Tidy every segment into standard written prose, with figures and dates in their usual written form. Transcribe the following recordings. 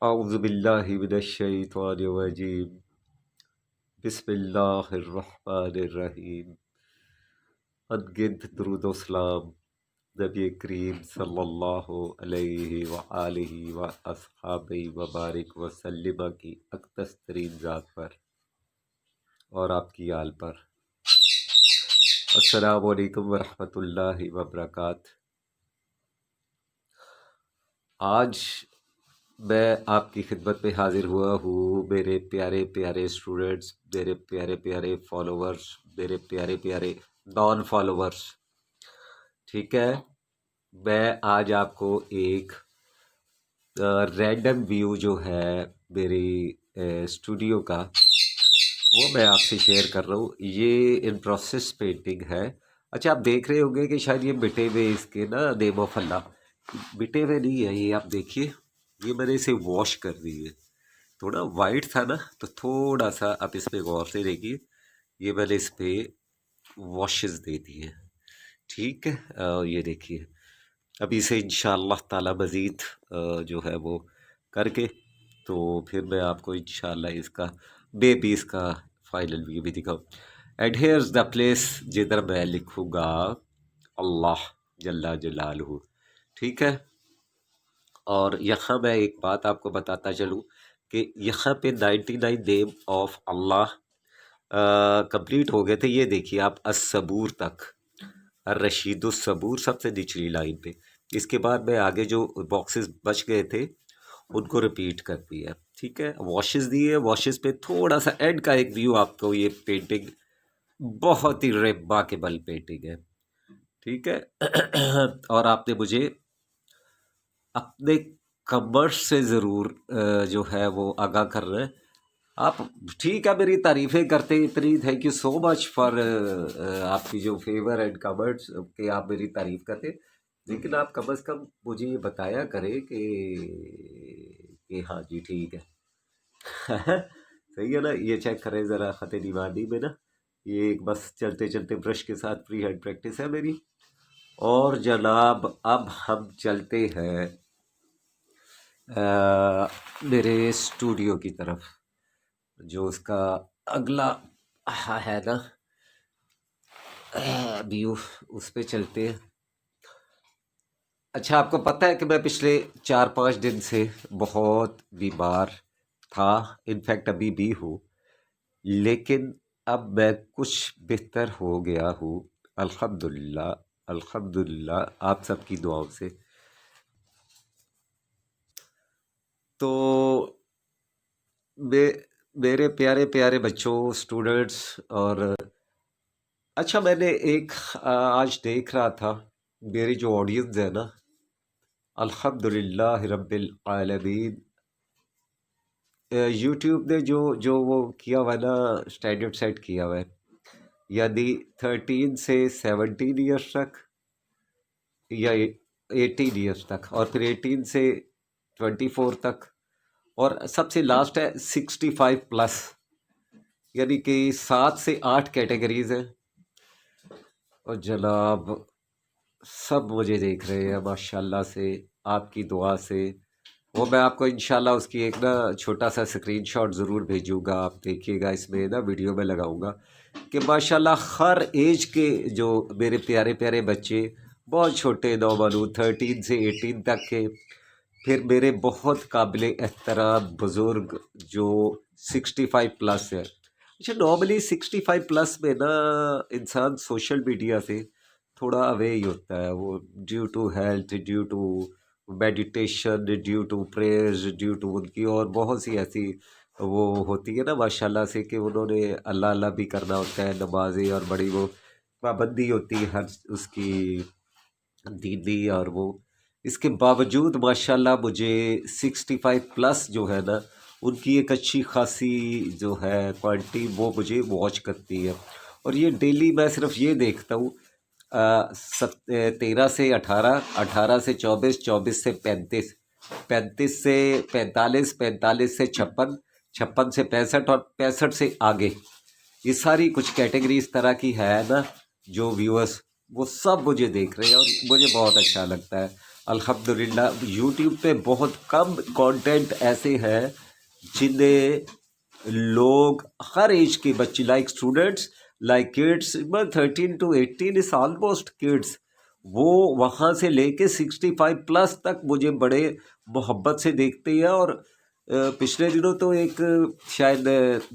اعوذ باللہ من الشیطان الرجیم بسم اللہ الرحمن الرحیم۔ انگنت درود و سلام نبی کریم صلی اللہ علیہ وآلہ وآصحابہ وبارک وسلم کی اقدس ترین ذات پر اور آپ کی آل پر۔ السلام علیکم ورحمۃ اللہ وبرکاتہ۔ آج میں آپ کی خدمت میں حاضر ہوا ہوں، میرے پیارے پیارے اسٹوڈنٹس، میرے پیارے پیارے فالوورس، میرے پیارے پیارے نان فالوورس۔ ٹھیک ہے، میں آج آپ کو ایک رینڈم ویو جو ہے میری اسٹوڈیو کا، وہ میں آپ سے شیئر کر رہا ہوں۔ یہ ان پروسیس پینٹنگ ہے۔ اچھا، آپ دیکھ رہے ہوں گے کہ شاید یہ مٹے ہوئے اس کے نا نیم آف اللہ، مٹے ہوئے نہیں ہے یہ، آپ دیکھیے یہ میں نے اسے واش کر دی ہے۔ تھوڑا وائٹ تھا نا، تو تھوڑا سا آپ اس پہ غور سے دیکھیے، یہ میں نے اس پہ واشز دے دی ہیں۔ ٹھیک ہے، یہ دیکھیے ابھی سے انشاءاللہ تعالی مزید جو ہے وہ کر کے تو پھر میں آپ کو انشاءاللہ اس کا بے اس کا فائنل ویو بھی دکھاؤں۔ اینڈ ہیئرز دا پلیس جدھر میں لکھوں گا اللہ جل جلالہ۔ ٹھیک ہے، اور یہاں میں ایک بات آپ کو بتاتا چلوں کہ یہاں پہ 99 نیم آف اللہ کمپلیٹ ہو گئے تھے۔ یہ دیکھیے آپ، الصبور تک، الرشید الصبور سب سے نچلی لائن پہ۔ اس کے بعد میں آگے جو باکسز بچ گئے تھے ان کو ریپیٹ کر دیا۔ ٹھیک ہے، واشز دیے، واشز پہ تھوڑا سا اینڈ کا ایک ویو آپ کو، یہ پینٹنگ بہت ہی ریمارکیبل پینٹنگ ہے۔ ٹھیک ہے، اور آپ نے مجھے اپنے کمرس سے ضرور جو ہے وہ آگاہ کر رہے ہیں آپ۔ ٹھیک ہے، میری تعریفیں کرتے اتنی، thank you so much for آپ کی جو فیور اینڈ کمنٹس کہ آپ میری تعریف کرتے، لیکن آپ کم از کم مجھے یہ بتایا کرے کہ ہاں جی ٹھیک ہے۔ صحیح ہے نا، یہ چیک کریں ذرا خط دیوانی میں نا، یہ ایک بس چلتے چلتے برش کے ساتھ فری ہینڈ پریکٹس ہے میری۔ اور جناب اب ہم چلتے ہیں میرے اسٹوڈیو کی طرف، جو اس کا اگلا ہے نا ویو، اس پہ چلتے ہیں۔ اچھا، آپ کو پتہ ہے کہ میں پچھلے 4-5 دن سے بہت بیمار تھا، انفیکٹ ابھی بھی ہوں، لیکن اب میں کچھ بہتر ہو گیا ہوں، الحمدللہ الحمدللہ آپ سب کی دعاؤں سے۔ تو میرے پیارے پیارے بچوں، اسٹوڈنٹس، اور اچھا میں نے ایک آج دیکھ رہا تھا، میری جو آڈینس ہے نا، الحمدللہ رب العالمین، یوٹیوب نے جو وہ کیا ہوا ہے نا، اسٹینڈرڈ سیٹ کیا ہوا ہے، یعنی 13 سے 17 ایئرس تک یا 18 ایئرس تک، اور پھر 18 سے 24 تک، اور سب سے لاسٹ ہے 65 پلس، یعنی کہ 7 سے 8 کیٹیگریز ہیں۔ اور جناب سب مجھے دیکھ رہے ہیں ماشاءاللہ سے، آپ کی دعا سے۔ وہ میں آپ کو انشاءاللہ اس کی ایک نا چھوٹا سا اسکرین شاٹ ضرور بھیجوں گا، آپ دیکھیے گا، اس میں نا ویڈیو میں لگاؤں گا کہ ماشاءاللہ ہر ایج کے جو میرے پیارے پیارے بچے، بہت چھوٹے نومولود 13 سے 18 تک کے، پھر میرے بہت قابل احترام بزرگ جو 65 پلس ہے۔ اچھا، نارملی 65 پلس میں نا انسان سوشل میڈیا سے تھوڑا اوے ہی ہوتا ہے، وہ due to health, due to meditation, due to prayers, due to ان کی اور بہت سی ایسی وہ ہوتی ہے نا ماشاءاللہ سے، کہ انہوں نے اللہ اللہ بھی کرنا ہوتا ہے، نمازیں، اور بڑی وہ پابندی ہوتی ہے ہر اس کی دینی، اور وہ اس کے باوجود ماشاءاللہ مجھے 65 پلس جو ہے نا، ان کی ایک اچھی خاصی جو ہے کوانٹٹی وہ مجھے واچ کرتی ہے۔ اور یہ ڈیلی میں صرف یہ دیکھتا ہوں 13 سے 18، 18 سے 24، 24 سے 35، 35 سے 45، 45 سے 56، 56 سے 65، اور 65 سے آگے، یہ ساری کچھ کیٹیگری اس طرح کی ہے نا، جو ویورز وہ سب مجھے دیکھ رہے ہیں، اور مجھے بہت اچھا لگتا ہے۔ الحمدللہ یوٹیوب پہ بہت کم کانٹینٹ ایسے ہیں جنہیں لوگ ہر ایج کے بچے like students like kids 13 to 18 is almost kids, وہ وہاں سے لے کے 65+ تک مجھے بڑے محبت سے دیکھتے ہیں۔ اور پچھلے دنوں تو ایک شاید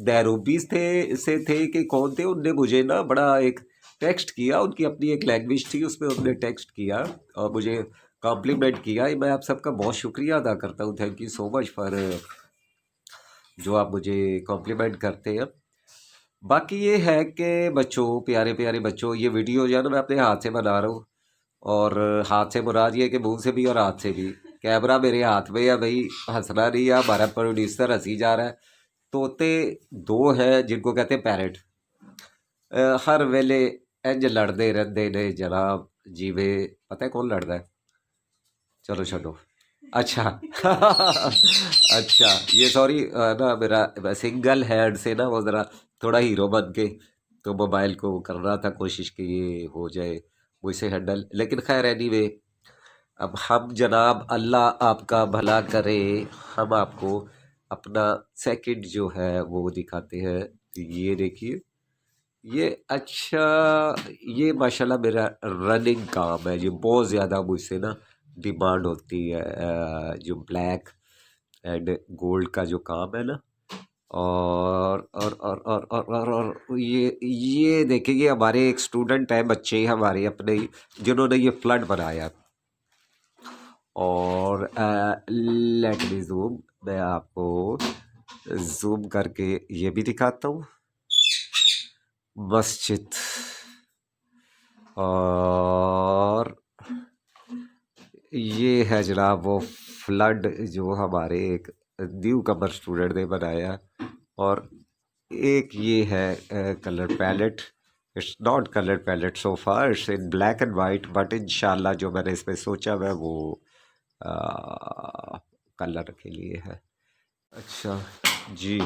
نیروبیز تھے کہ کون تھے، ان نے مجھے نا بڑا ایک ٹیکسٹ کیا، ان کی اپنی ایک لینگویج تھی، اس میں انہوں نے ٹیکسٹ کیا اور مجھے کمپلیمنٹ کیا۔ میں آپ سب کا بہت شکریہ ادا کرتا ہوں، thank you so much for جو آپ مجھے کمپلیمنٹ کرتے ہیں۔ باقی یہ ہے کہ بچوں، پیارے پیارے بچوں، یہ ویڈیو جو ہے نا میں اپنے ہاتھ سے بنا رہا ہوں، اور ہاتھ سے مراد یہ کہ منہ سے بھی اور ہاتھ سے بھی۔ کیمرہ میرے ہاتھ میں ہے بھائی، ہنسنا نہیں ہے، ہمارا پروڈیوسر ہنسی جا رہا ہے۔ طوطے دو ہیں جن کو کہتے ہیں پیرٹ، ہر ویلے انج لڑتے رہتے نے جناب جی میں پتہ ہے کون لڑتا ہے؟ چلو چھڈو، اچھا اچھا یہ سوری نا میرا سنگل ہینڈ سے نا وہ ذرا تھوڑا ہیرو بن کے تو موبائل کو کر رہا تھا کوشش کہ یہ ہو جائے مجھ سے ہینڈل، لیکن خیر اینی وے اب ہم جناب اللہ آپ کا بھلا کرے، ہم آپ کو اپنا سیکنڈ جو ہے وہ دکھاتے ہیں۔ یہ دیکھیے، یہ اچھا، یہ ماشاءاللہ میرا رننگ کام ہے، یہ بہت زیادہ مجھ سے نا ڈیمانڈ ہوتی ہے، جو بلیک اینڈ گولڈ کا جو کام ہے نا، اور یہ دیکھیں، یہ ہمارے ایک اسٹوڈنٹ ہیں، بچے ہمارے اپنے ہی، جنہوں نے یہ فلڈ بنایا۔ اور لیٹ می زوم، میں آپ کو زوم کر کے یہ بھی دکھاتا ہوں مسجد، اور یہ ہے جناب وہ فلڈ جو ہمارے ایک نیو کمر اسٹوڈنٹ نے بنایا۔ اور ایک یہ ہے colour palette, it's not colour palette so far, it's in black and white, but انشاءاللہ جو میں نے اس میں سوچا ہے وہ کلر کے لیے ہے۔ اچھا جی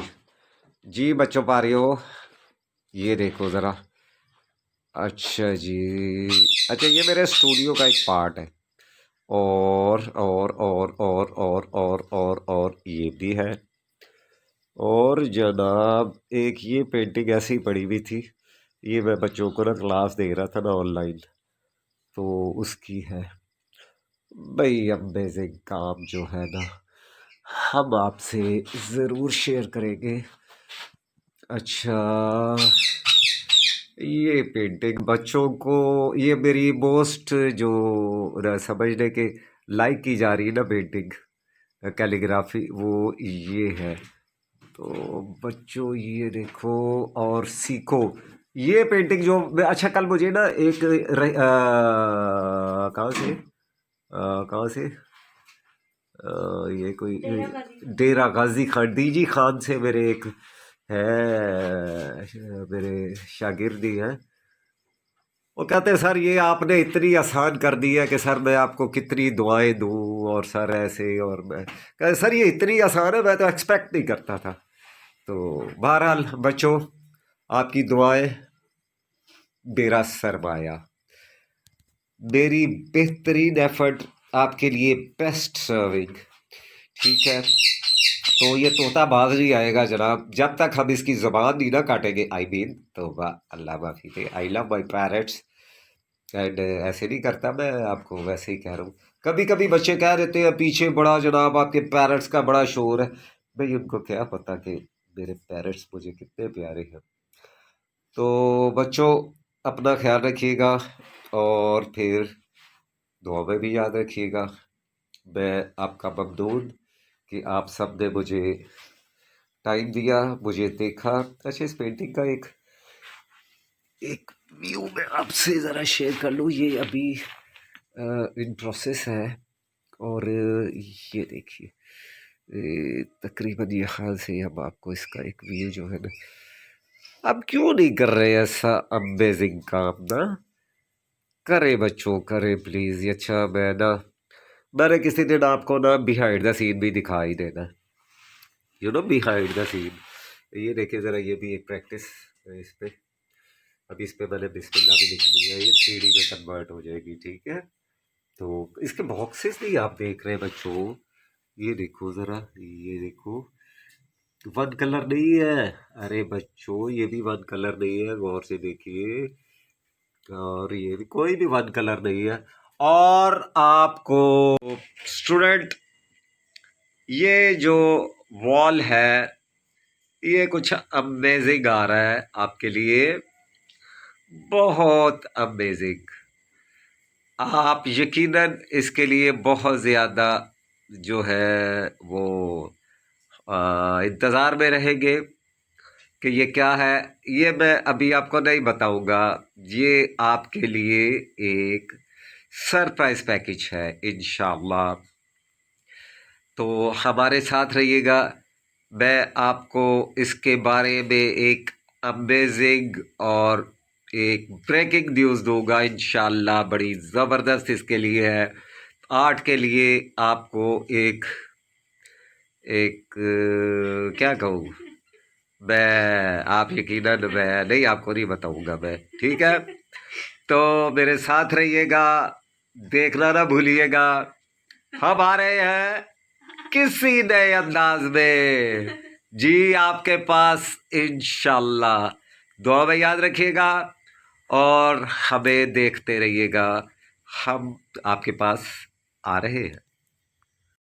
جی بچوں پا رہے ہو، یہ دیکھو ذرا، اچھا جی، اچھا یہ میرے اسٹوڈیو کا ایک پارٹ ہے، اور یہ بھی ہے، اور جناب ایک یہ پینٹنگ ایسی ہی پڑی ہوئی تھی، یہ میں بچوں کو نا کلاس دے رہا تھا نا آن لائن، تو اس کی ہے بھائی امیزنگ کام جو ہے نا ہم آپ سے ضرور شیئر کریں گے۔ اچھا یہ پینٹنگ بچوں کو، یہ میری موسٹ جو سمجھنے کے لائک کی جا رہی ہے نا پینٹنگ کیلیگرافی، وہ یہ ہے، تو بچوں یہ دیکھو اور سیکھو۔ یہ پینٹنگ جو اچھا کل مجھے نا ایک کہاں سے یہ کوئی ڈیرہ غازی خان ڈی جی خان سے میرے ایک ہے، میرے شاگردی ہیں، وہ کہتے ہیں سر یہ آپ نے اتنی آسان کر دی ہے کہ سر میں آپ کو کتنی دعائیں دوں، اور سر ایسے، اور میں کہتے سر یہ اتنی آسان ہے، میں تو ایکسپیکٹ نہیں کرتا تھا۔ تو بہرحال بچوں، آپ کی دعائیں میرا سرمایہ، میری بہترین ایفرٹ آپ کے لیے بیسٹ سرونگ، ٹھیک ہے؟ تو یہ طوطا باز نہیں آئے گا جناب جب تک ہم اس کی زبان نہیں نہ کاٹیں گے، آئی مین توبہ اللہ معافی دے، آئی لو مائی پیرٹس، اینڈ ایسے نہیں کرتا میں، آپ کو ویسے ہی کہہ رہا ہوں۔ کبھی کبھی بچے کہہ دیتے ہیں پیچھے بڑا جناب آپ کے پیرٹس کا بڑا شور ہے، بھئی ان کو کیا پتہ کہ میرے پیرٹس مجھے کتنے پیارے ہیں۔ تو بچوں اپنا خیال رکھیے گا، اور پھر دعا میں بھی یاد رکھیے گا۔ میں آپ کا ممنون کہ آپ سب نے مجھے ٹائم دیا، مجھے دیکھا۔ اچھا اس پینٹنگ کا ایک ویو میں آپ سے ذرا شیئر کر لوں، یہ ابھی ان پروسیس ہے، اور یہ دیکھیے تقریباً یہاں سے ہم آپ کو اس کا ایک ویو جو ہے نا، اب کیوں نہیں کر رہے ایسا امیزنگ کام نا، کرے بچوں کرے پلیز۔ اچھا میں نے کسی دن آپ کو نا بیہائنڈ دا سین بھی دکھائی دینا، یو نو بیہائنڈ دا سین۔ یہ دیکھیں ذرا، یہ بھی ایک پریکٹس ہے اس پہ، ابھی اس پہ میں نے بسم اللہ بھی لکھ لی ہے، یہ 3D میں کنورٹ ہو جائے گی، ٹھیک ہے؟ تو اس کے باکسز بھی آپ دیکھ رہے ہیں بچوں، یہ دیکھو ذرا، یہ دیکھو ون کلر نہیں ہے، ارے بچوں یہ بھی ون کلر نہیں ہے، غور سے دیکھیے، اور یہ بھی کوئی بھی ون کلر نہیں ہے۔ اور آپ کو اسٹوڈنٹ یہ جو وال ہے یہ کچھ امیزنگ آ رہا ہے آپ کے لیے، بہت امیزنگ، آپ یقیناً اس کے لیے بہت زیادہ جو ہے وہ انتظار میں رہیں گے کہ یہ کیا ہے۔ یہ میں ابھی آپ کو نہیں بتاؤں گا، یہ آپ کے لیے ایک سرپرائز پیکج ہے انشاءاللہ، تو ہمارے ساتھ رہیے گا۔ میں آپ کو اس کے بارے میں ایک امیزنگ اور ایک بریکنگ نیوز دوں گا انشاءاللہ، بڑی زبردست اس کے لیے ہے۔ آرٹ کے لیے آپ کو ایک کیا کہوں میں، آپ یقیناً میں نہیں، آپ کو نہیں بتاؤں گا میں، ٹھیک ہے؟ تو میرے ساتھ رہیے گا، دیکھنا نہ بھولیے گا، ہم آ رہے ہیں کسی نئے انداز میں جی آپ کے پاس انشاءاللہ۔ دعا میں یاد رکھیے گا اور ہمیں دیکھتے رہیے گا، ہم آپ کے پاس آ رہے ہیں۔